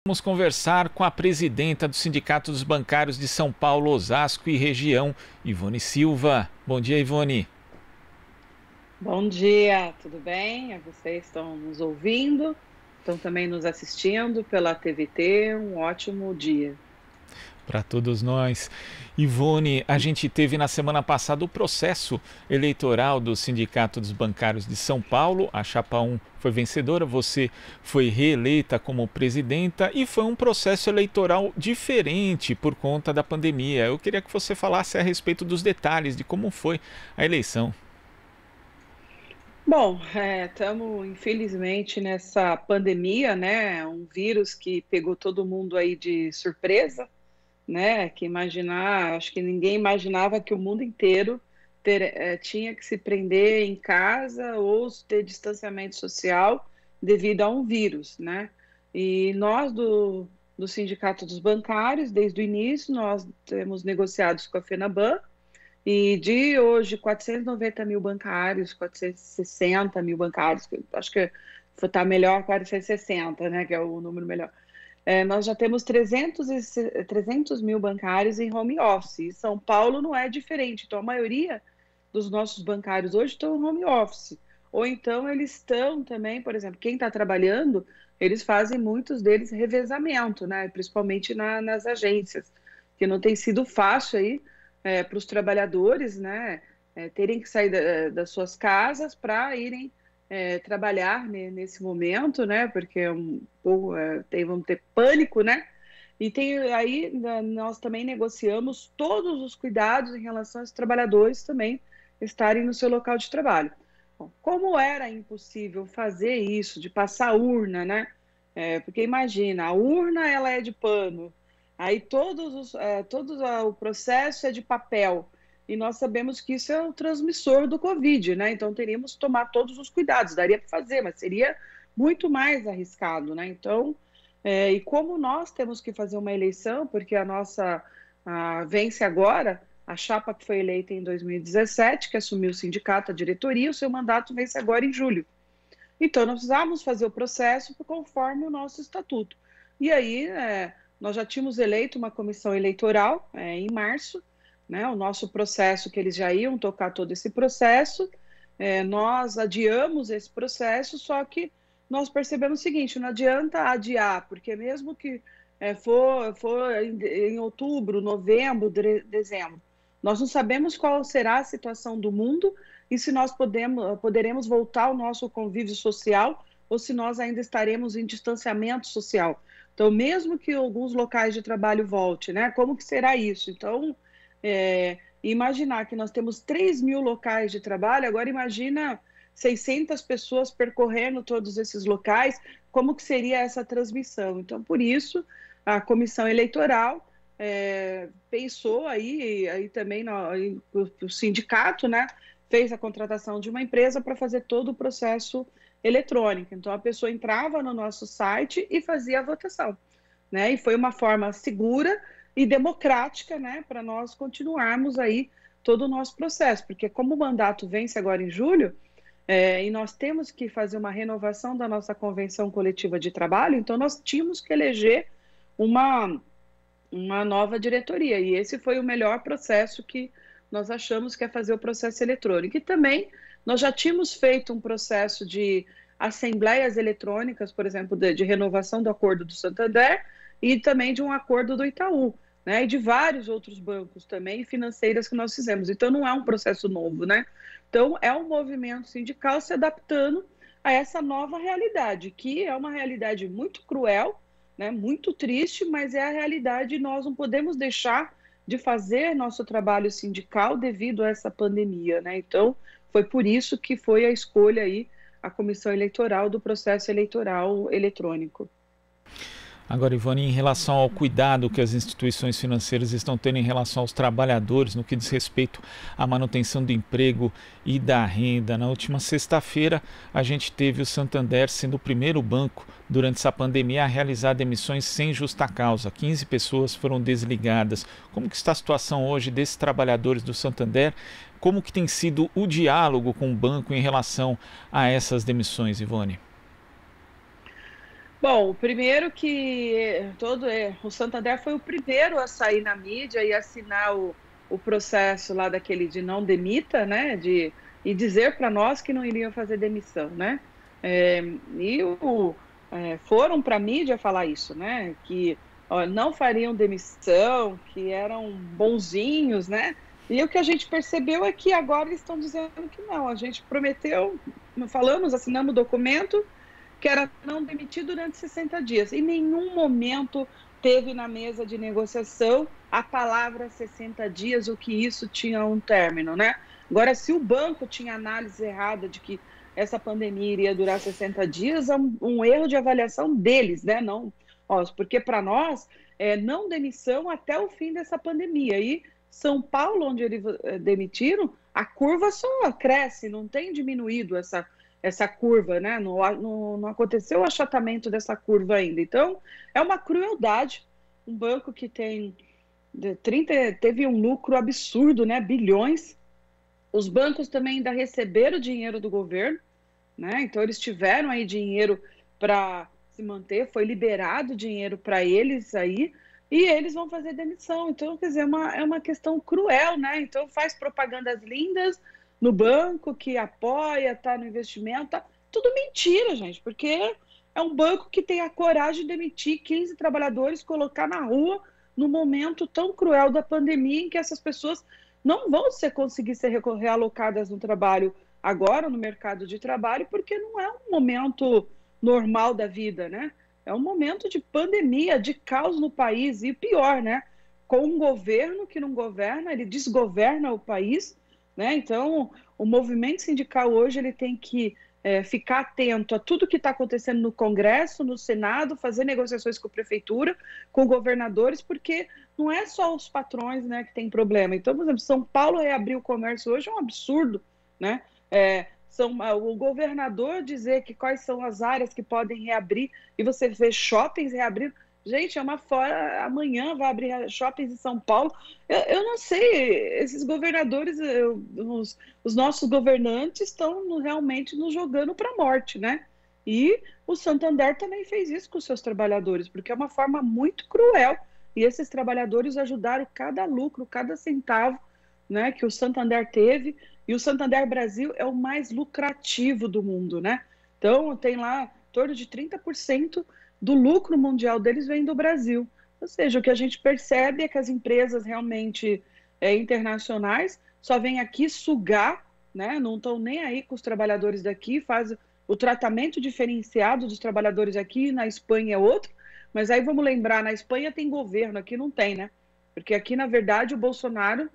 Vamos conversar com a presidenta do Sindicato dos Bancários de São Paulo, Osasco e região, Ivone Silva. Bom dia, Ivone. Bom dia, tudo bem? Vocês estão nos ouvindo, estão também nos assistindo pela TVT. Um ótimo dia. Para todos nós. Ivone, a gente teve na semana passada o processo eleitoral do Sindicato dos Bancários de São Paulo. A Chapa 1 foi vencedora, você foi reeleita como presidenta e foi um processo eleitoral diferente por conta da pandemia. Eu queria que você falasse a respeito dos detalhes de como foi a eleição. Bom, estamos infelizmente nessa pandemia, né? Um vírus que pegou todo mundo aí de surpresa, né? Acho que ninguém imaginava que o mundo inteiro tinha que se prender em casa ou ter distanciamento social devido a um vírus, né? E nós do Sindicato dos Bancários, desde o início, nós temos negociados com a FENABAN, e de hoje 490 mil bancários, 460 mil bancários, acho que está melhor 460, né? Que é o número melhor. Nós já temos 300 mil bancários em home office, e São Paulo não é diferente. Então, a maioria dos nossos bancários hoje estão em home office. Ou então eles estão também, por exemplo, quem está trabalhando, eles fazem, muitos deles, revezamento, né? Principalmente nas agências, que não tem sido fácil aí para os trabalhadores, né? Terem que sair das suas casas para irem trabalhar nesse momento, né? Porque vamos ter pânico, né? E aí nós também negociamos todos os cuidados em relação aos trabalhadores também estarem no seu local de trabalho. Bom, como era impossível fazer isso, de passar urna, né? Porque imagina, a urna ela é de pano, aí o processo é de papel. E nós sabemos que isso é o transmissor do Covid, né? Então teríamos que tomar todos os cuidados, daria para fazer, mas seria muito mais arriscado, né? Então, e como nós temos que fazer uma eleição, porque vence agora, a chapa que foi eleita em 2017, que assumiu o sindicato, a diretoria, o seu mandato vence agora em julho. Então, nós precisávamos fazer o processo conforme o nosso estatuto. E aí, nós já tínhamos eleito uma comissão eleitoral em março, né, o nosso processo, que eles já iam tocar todo esse processo, nós adiamos esse processo, só que nós percebemos o seguinte: não adianta adiar, porque mesmo que for em outubro, novembro, dezembro, nós não sabemos qual será a situação do mundo e se nós poderemos voltar ao nosso convívio social ou se nós ainda estaremos em distanciamento social. Então, mesmo que alguns locais de trabalho voltem, né, como que será isso? Então, imaginar que nós temos 3 mil locais de trabalho, agora imagina 600 pessoas percorrendo todos esses locais, como que seria essa transmissão? Então, por isso, a comissão eleitoral pensou aí também o sindicato, né, fez a contratação de uma empresa para fazer todo o processo eletrônico. Então, a pessoa entrava no nosso site e fazia a votação, né? E foi uma forma segura e democrática, né, para nós continuarmos aí todo o nosso processo, porque como o mandato vence agora em julho, e nós temos que fazer uma renovação da nossa convenção coletiva de trabalho, então nós tínhamos que eleger uma nova diretoria, e esse foi o melhor processo que nós achamos, que é fazer o processo eletrônico. E também nós já tínhamos feito um processo de assembleias eletrônicas, por exemplo, de renovação do acordo do Santander e também de um acordo do Itaú, né, e de vários outros bancos também, financeiras, que nós fizemos. Então, não é um processo novo, né? Então, é um movimento sindical se adaptando a essa nova realidade, que é uma realidade muito cruel, né, muito triste, mas é a realidade e nós não podemos deixar de fazer nosso trabalho sindical devido a essa pandemia, né? Então, foi por isso que foi a escolha aí, a comissão eleitoral do processo eleitoral eletrônico. Agora, Ivone, em relação ao cuidado que as instituições financeiras estão tendo em relação aos trabalhadores no que diz respeito à manutenção do emprego e da renda. Na última sexta-feira, a gente teve o Santander sendo o primeiro banco durante essa pandemia a realizar demissões sem justa causa. 15 pessoas foram desligadas. Como que está a situação hoje desses trabalhadores do Santander? Como que tem sido o diálogo com o banco em relação a essas demissões, Ivone? Bom, o primeiro que o Santander foi o primeiro a sair na mídia e assinar o processo lá daquele de não demita, né? E dizer para nós que não iriam fazer demissão, né? É, e foram para a mídia falar isso, né? Que ó, não fariam demissão, que eram bonzinhos, né? E o que a gente percebeu é que agora eles estão dizendo que não. A gente prometeu, falamos, assinamos o documento que era não demitir durante 60 dias. Em nenhum momento teve na mesa de negociação a palavra 60 dias, o que isso tinha um término, né? Agora, se o banco tinha análise errada de que essa pandemia iria durar 60 dias, é um erro de avaliação deles, né? Não, ó, porque para nós é não demissão até o fim dessa pandemia. E São Paulo, onde eles demitiram, a curva só cresce, não tem diminuído essa curva, né? Não aconteceu o achatamento dessa curva ainda. Então, é uma crueldade. Um banco que teve um lucro absurdo, né? Bilhões. Os bancos também ainda receberam dinheiro do governo, né? Então, eles tiveram aí dinheiro para se manter, foi liberado dinheiro para eles aí, e eles vão fazer demissão. Então, quer dizer, é uma questão cruel, né? Então, faz propagandas lindas no banco que apoia, tá no investimento, tá tudo mentira, gente, porque é um banco que tem a coragem de demitir 15 trabalhadores, colocar na rua no momento tão cruel da pandemia em que essas pessoas não vão conseguir ser realocadas no trabalho agora, no mercado de trabalho, porque não é um momento normal da vida, né? É um momento de pandemia, de caos no país, e pior, né? Com um governo que não governa, ele desgoverna o país, né? Então, o movimento sindical hoje ele tem que ficar atento a tudo que está acontecendo no Congresso, no Senado, fazer negociações com a Prefeitura, com governadores, porque não é só os patrões, né, que tem problema. Então, por exemplo, São Paulo reabrir o comércio hoje é um absurdo, né? O governador dizer que quais são as áreas que podem reabrir e você vê shoppings reabrindo. Gente, é uma fora. Amanhã vai abrir shoppings em São Paulo. Eu não sei, esses governadores, os nossos governantes estão realmente nos jogando para a morte, né? E o Santander também fez isso com os seus trabalhadores, porque é uma forma muito cruel. E esses trabalhadores ajudaram cada lucro, cada centavo, né, que o Santander teve. E o Santander Brasil é o mais lucrativo do mundo, né? Então, tem lá em torno de 30% do lucro mundial deles vem do Brasil. Ou seja, o que a gente percebe é que as empresas realmente internacionais só vêm aqui sugar, né? Não estão nem aí com os trabalhadores daqui, faz o tratamento diferenciado dos trabalhadores aqui, na Espanha é outro, mas aí vamos lembrar, na Espanha tem governo, aqui não tem, né? Porque aqui, na verdade, o Bolsonaro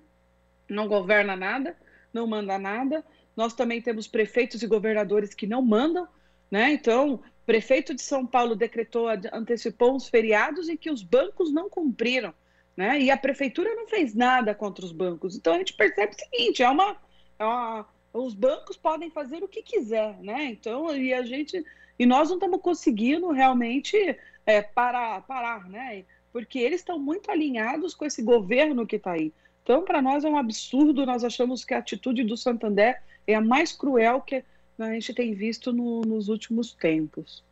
não governa nada, não manda nada. Nós também temos prefeitos e governadores que não mandam, né? Então, prefeito de São Paulo decretou, antecipou uns feriados em que os bancos não cumpriram, né? E a prefeitura não fez nada contra os bancos. Então, a gente percebe o seguinte, os bancos podem fazer o que quiser, né? Então, e nós não estamos conseguindo realmente parar, né? Porque eles estão muito alinhados com esse governo que está aí. Então, para nós é um absurdo, nós achamos que a atitude do Santander é a mais cruel que a gente tem visto nos últimos tempos.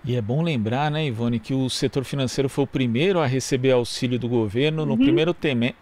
E é bom lembrar, né, Ivone, que o setor financeiro foi o primeiro a receber auxílio do governo no primeiro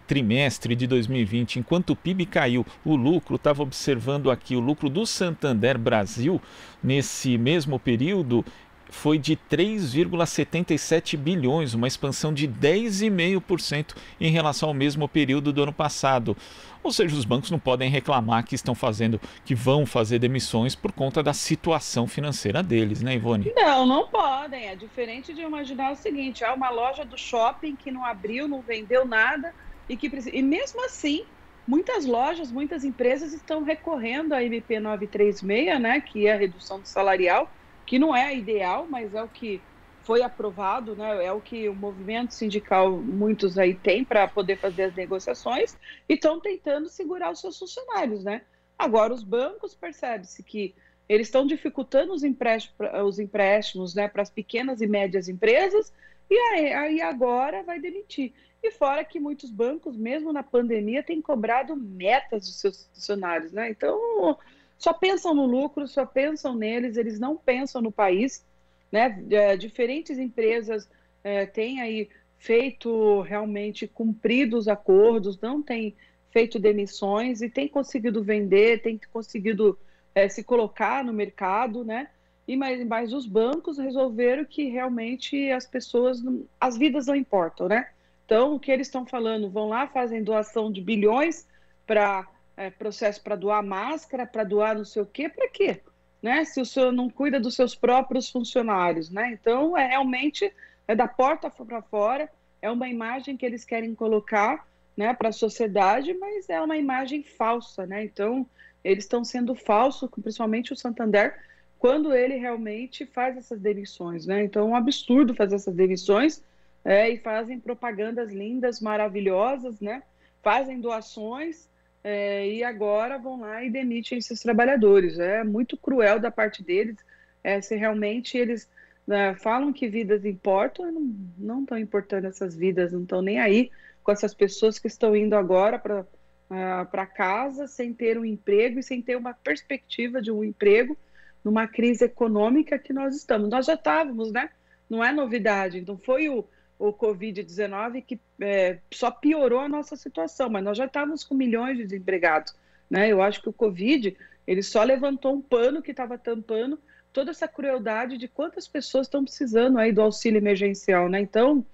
trimestre de 2020. Enquanto o PIB caiu, o lucro, estava observando aqui, o lucro do Santander Brasil, nesse mesmo período, foi de 3,77 bilhões, uma expansão de 10,5% em relação ao mesmo período do ano passado. Ou seja, os bancos não podem reclamar que vão fazer demissões por conta da situação financeira deles, né, Ivone? Não, não podem. É diferente de imaginar o seguinte: há uma loja do shopping que não abriu, não vendeu nada e mesmo assim, muitas lojas, muitas empresas estão recorrendo à MP 936, né, que é a redução do salarial, que não é a ideal, mas é o que foi aprovado, né? É o que o movimento sindical, muitos aí têm para poder fazer as negociações e estão tentando segurar os seus funcionários, né? Agora, os bancos percebe-se que eles estão dificultando os empréstimos, né, para as pequenas e médias empresas e aí agora vai demitir. E fora que muitos bancos, mesmo na pandemia, têm cobrado metas dos seus funcionários, né? Então, só pensam no lucro, só pensam neles, eles não pensam no país. né? Diferentes empresas têm aí feito realmente cumprido os acordos, não têm feito demissões e têm conseguido vender, têm conseguido se colocar no mercado, né? Mas os bancos resolveram que realmente as pessoas, as vidas não importam, né? Então, o que eles estão falando? Vão lá, fazem doação de bilhões para processo para doar máscara, para doar não sei o quê, para quê? Né? Se o senhor não cuida dos seus próprios funcionários, né? Então, realmente da porta para fora, é uma imagem que eles querem colocar, né, para a sociedade, mas é uma imagem falsa, né? Então, eles estão sendo falsos, principalmente o Santander, quando ele realmente faz essas demissões, né? Então, é um absurdo fazer essas demissões e fazem propagandas lindas, maravilhosas, né? Fazem doações e agora vão lá e demitem esses trabalhadores. É muito cruel da parte deles, se realmente eles falam que vidas importam, não estão importando essas vidas, não estão nem aí com essas pessoas que estão indo agora para casa sem ter um emprego e sem ter uma perspectiva de um emprego numa crise econômica que nós estamos. Nós já estávamos, né? Não é novidade. Então, foi o Covid-19 que só piorou a nossa situação, mas nós já estávamos com milhões de desempregados, né? Eu acho que o Covid, ele só levantou um pano que estava tampando toda essa crueldade de quantas pessoas estão precisando aí do auxílio emergencial, né? Então,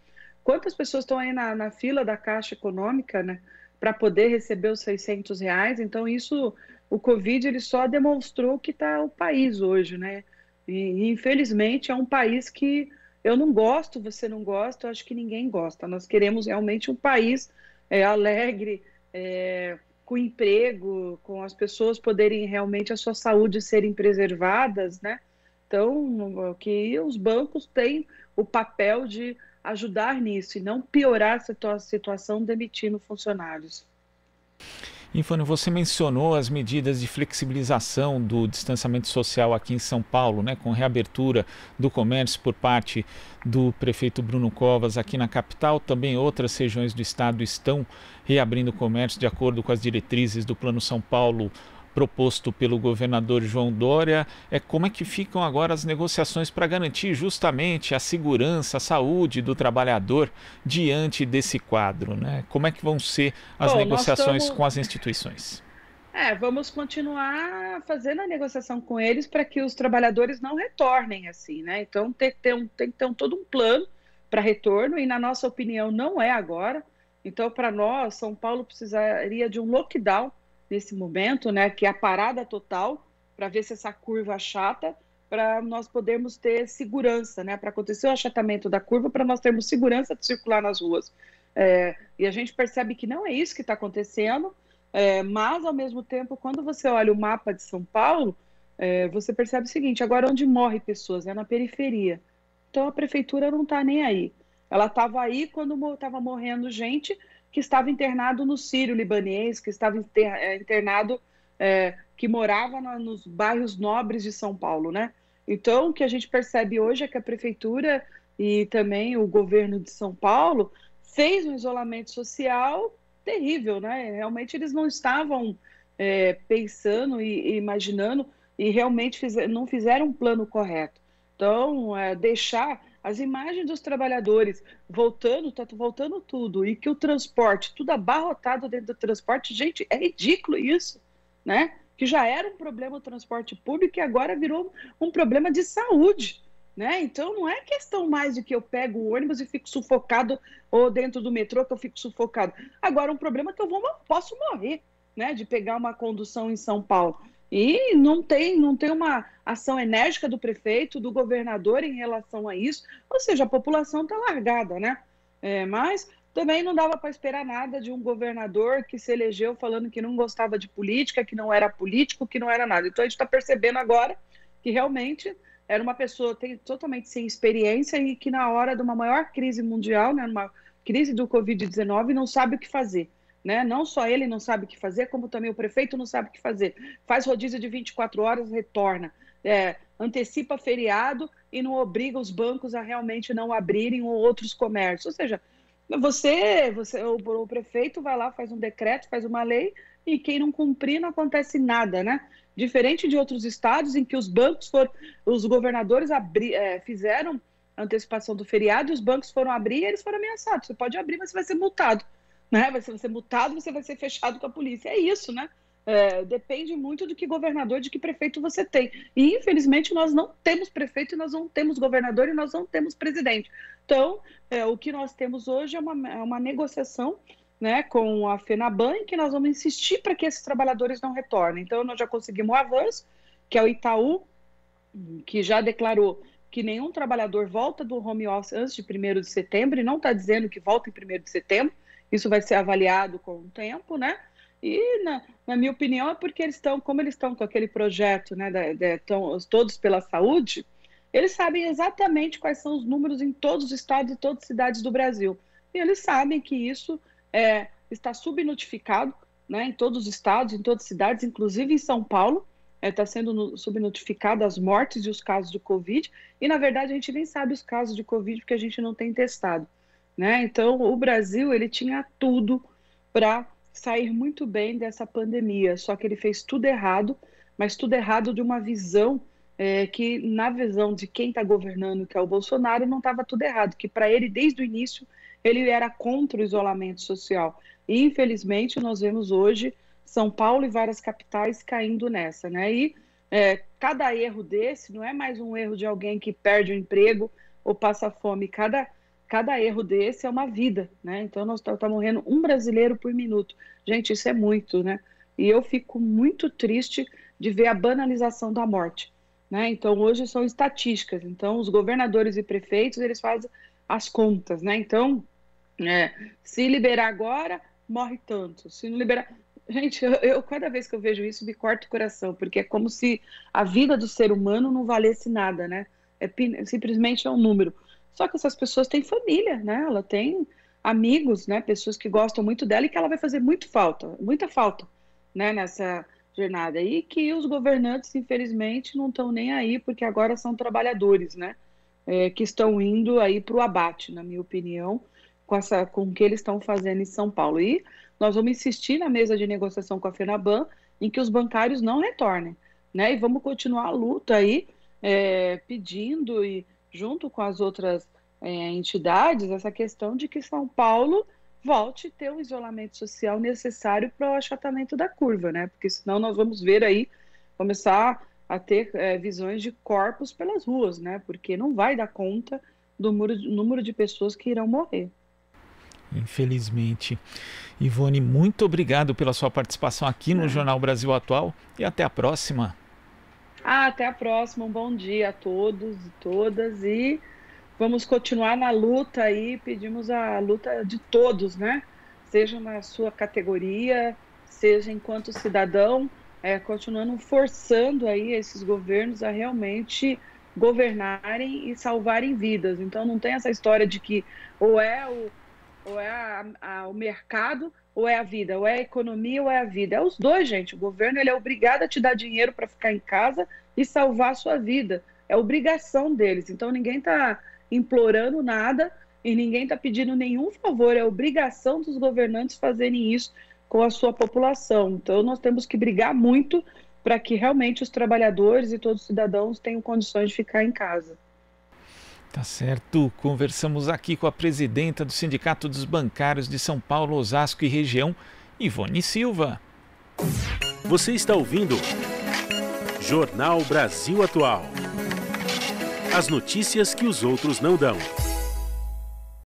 quantas pessoas estão aí na fila da Caixa Econômica, né, para poder receber os R$ 600? Então, isso, o Covid, ele só demonstrou que está o país hoje, né? E, infelizmente, é um país que eu não gosto, você não gosta, eu acho que ninguém gosta. Nós queremos realmente um país alegre, com emprego, com as pessoas poderem realmente a sua saúde serem preservadas, né? Então, que os bancos têm o papel de ajudar nisso e não piorar a situação demitindo funcionários. Infânia, você mencionou as medidas de flexibilização do distanciamento social aqui em São Paulo, né, com reabertura do comércio por parte do prefeito Bruno Covas aqui na capital. Também outras regiões do estado estão reabrindo o comércio de acordo com as diretrizes do Plano São Paulo proposto pelo governador João Dória. Como é que ficam agora as negociações para garantir justamente a segurança, a saúde do trabalhador diante desse quadro, né? Como é que vão ser as negociações com as instituições? Vamos continuar fazendo a negociação com eles para que os trabalhadores não retornem assim, né? Então tem que ter todo um plano para retorno e, na nossa opinião, não é agora. Então, para nós, São Paulo precisaria de um lockdown nesse momento, né, que é a parada total, para ver se essa curva achata, para nós podermos ter segurança, né, para acontecer o achatamento da curva, para nós termos segurança de circular nas ruas. E a gente percebe que não é isso que está acontecendo, mas, ao mesmo tempo, quando você olha o mapa de São Paulo, você percebe o seguinte: agora onde morrem pessoas é na periferia. Então, a prefeitura não está nem aí. Ela estava aí quando estava morrendo gente que estava internado no Sírio-Libanês, que estava internado, que morava nos bairros nobres de São Paulo, né? Então, o que a gente percebe hoje é que a prefeitura e também o governo de São Paulo fez um isolamento social terrível, né? Realmente eles não estavam pensando e imaginando e realmente não fizeram um plano correto. Então, deixar as imagens dos trabalhadores está voltando tudo, e que o transporte, tudo abarrotado dentro do transporte, gente, é ridículo isso, né? Que já era um problema o transporte público e agora virou um problema de saúde, né? Então não é questão mais de que eu pego o ônibus e fico sufocado, ou dentro do metrô que eu fico sufocado. Agora é um problema que eu posso morrer, né? De pegar uma condução em São Paulo. E não tem uma ação enérgica do prefeito, do governador em relação a isso, ou seja, a população está largada, né? Mas também não dava para esperar nada de um governador que se elegeu falando que não gostava de política, que não era político, que não era nada. Então a gente está percebendo agora que realmente era uma pessoa totalmente sem experiência e que na hora de uma maior crise mundial, né, numa crise do Covid-19, não sabe o que fazer. Né? Não só ele não sabe o que fazer, como também o prefeito não sabe o que fazer. Faz rodízio de 24 horas, retorna. Antecipa feriado e não obriga os bancos a realmente não abrirem ou outros comércios. Ou seja, O prefeito vai lá, faz um decreto, faz uma lei, e quem não cumprir não acontece nada, né? Diferente de outros estados em que os governadores fizeram antecipação do feriado, e os bancos foram abrir e eles foram ameaçados. Você pode abrir, mas você vai ser multado, né? Você vai ser multado, você vai ser fechado com a polícia. É isso, né? Depende muito de que governador, de que prefeito você tem. E, infelizmente, nós não temos prefeito, nós não temos governador e nós não temos presidente. Então, o que nós temos hoje é uma negociação, né, com a FENABAN, em que nós vamos insistir para que esses trabalhadores não retornem. Então, nós já conseguimos o avanço, que é o Itaú, que já declarou que nenhum trabalhador volta do home office antes de 1º de setembro, e não está dizendo que volta em 1º de setembro, isso vai ser avaliado com o tempo, né? E, na minha opinião, é porque como eles estão com aquele projeto, né, Todos pela Saúde, eles sabem exatamente quais são os números em todos os estados e todas as cidades do Brasil. E eles sabem que isso está subnotificado, né, em todos os estados, em todas as cidades, inclusive em São Paulo, está sendo subnotificado as mortes e os casos de Covid, e, na verdade, a gente nem sabe os casos de Covid porque a gente não tem testado, né? Então, o Brasil, ele tinha tudo para sair muito bem dessa pandemia, só que ele fez tudo errado, mas tudo errado de uma visão que, na visão de quem está governando, que é o Bolsonaro, não estava tudo errado, que para ele, desde o início, ele era contra o isolamento social. E, infelizmente, nós vemos hoje São Paulo e várias capitais caindo nessa, né? E cada erro desse não é mais um erro de alguém que perde o emprego ou passa fome. Cada erro desse é uma vida, né? Então, nós tá morrendo um brasileiro por minuto. Gente, isso é muito, né? E eu fico muito triste de ver a banalização da morte, né? Então, hoje são estatísticas. Então, os governadores e prefeitos, eles fazem as contas, né? Então, se liberar agora, morre tanto. Se não liberar... Gente, eu cada vez que eu vejo isso, me corta o coração, porque é como se a vida do ser humano não valesse nada, né? Simplesmente é um número. Só que essas pessoas têm família, né? Ela tem amigos, né? Pessoas que gostam muito dela e que ela vai fazer muita falta, né? Nessa jornada. E que os governantes, infelizmente, não estão nem aí, porque agora são trabalhadores, né? Que estão indo aí para o abate, na minha opinião, com o que eles estão fazendo em São Paulo. E nós vamos insistir na mesa de negociação com a FENABAN em que os bancários não retornem, né? E vamos continuar a luta aí, pedindo e junto com as outras entidades, essa questão de que São Paulo volte a ter o isolamento social necessário para o achatamento da curva, né? Porque senão nós vamos ver aí, começar a ter visões de corpos pelas ruas, né? Porque não vai dar conta do número de pessoas que irão morrer. Infelizmente. Ivone, muito obrigado pela sua participação aqui no Jornal Brasil Atual e até a próxima. Até a próxima, um bom dia a todos e todas, e vamos continuar na luta aí, pedimos a luta de todos, né? Seja na sua categoria, seja enquanto cidadão, continuando forçando aí esses governos a realmente governarem e salvarem vidas. Então não tem essa história de que ou é o mercado ou é a vida, ou é a economia ou é a vida. É os dois, gente. O governo ele é obrigado a te dar dinheiro para ficar em casa e salvar a sua vida. É obrigação deles. Então ninguém está implorando nada e ninguém está pedindo nenhum favor. É obrigação dos governantes fazerem isso com a sua população. Então nós temos que brigar muito para que realmente os trabalhadores e todos os cidadãos tenham condições de ficar em casa. Tá certo. Conversamos aqui com a presidenta do Sindicato dos Bancários de São Paulo, Osasco e região, Ivone Silva. Você está ouvindo Jornal Brasil Atual. As notícias que os outros não dão.